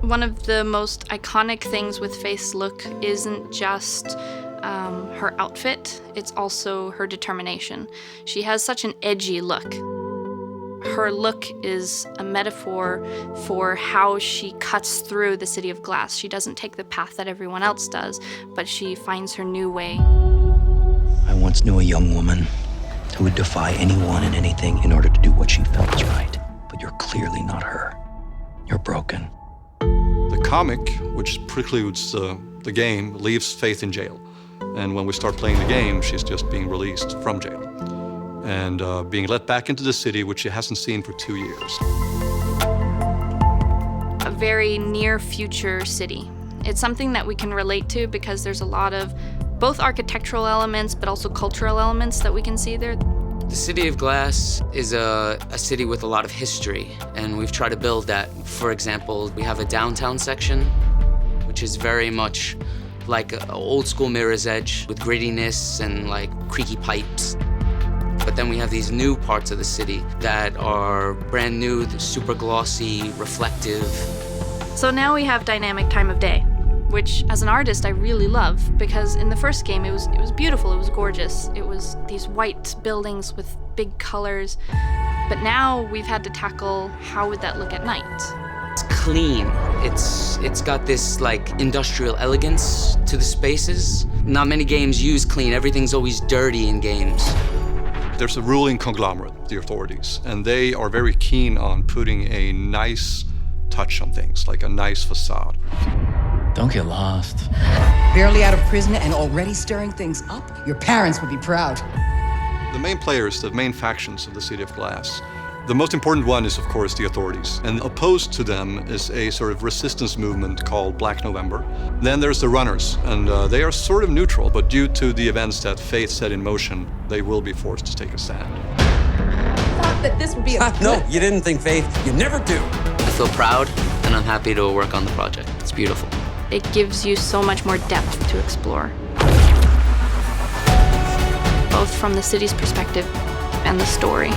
One of the most iconic things with Faith's look isn't just her outfit, it's also her determination. She has such an edgy look. Her look is a metaphor for how she cuts through the city of glass. She doesn't take the path that everyone else does, but she finds her new way. I once knew a young woman who would defy anyone and anything in order to do what she felt was right. But you're clearly not her. You're broken. The comic, which precludes the game, leaves Faith in jail. And when we start playing the game, she's just being released from jail and being let back into the city, which she hasn't seen for 2 years. A very near future city. It's something that we can relate to because there's a lot of both architectural elements, but also cultural elements that we can see there. The City of Glass is a city with a lot of history, and we've tried to build that. For example, we have a downtown section, which is very much like an old school Mirror's Edge with grittiness and like creaky pipes. But then we have these new parts of the city that are brand new, super glossy, reflective. So now we have dynamic time of day, which as an artist I really love, because in the first game it was beautiful, it was gorgeous. It was these white buildings with big colors. But now we've had to tackle how would that look at night. It's clean. It's got this like industrial elegance to the spaces. Not many games use clean. Everything's always dirty in games. There's a ruling conglomerate, the authorities, and they are very keen on putting a nice touch on things, like a nice facade. Don't get lost. Barely out of prison and already stirring things up? Your parents would be proud. The main players, the main factions of the City of Glass, the most important one is, of course, the authorities. And opposed to them is a sort of resistance movement called Black November. Then there's the runners, and they are sort of neutral, but due to the events that Faith set in motion, they will be forced to take a stand. Thought that this would be a... No, you didn't think, Faith. You never do. I feel proud, and I'm happy to work on the project. It's beautiful. It gives you so much more depth to explore, both from the city's perspective and the story.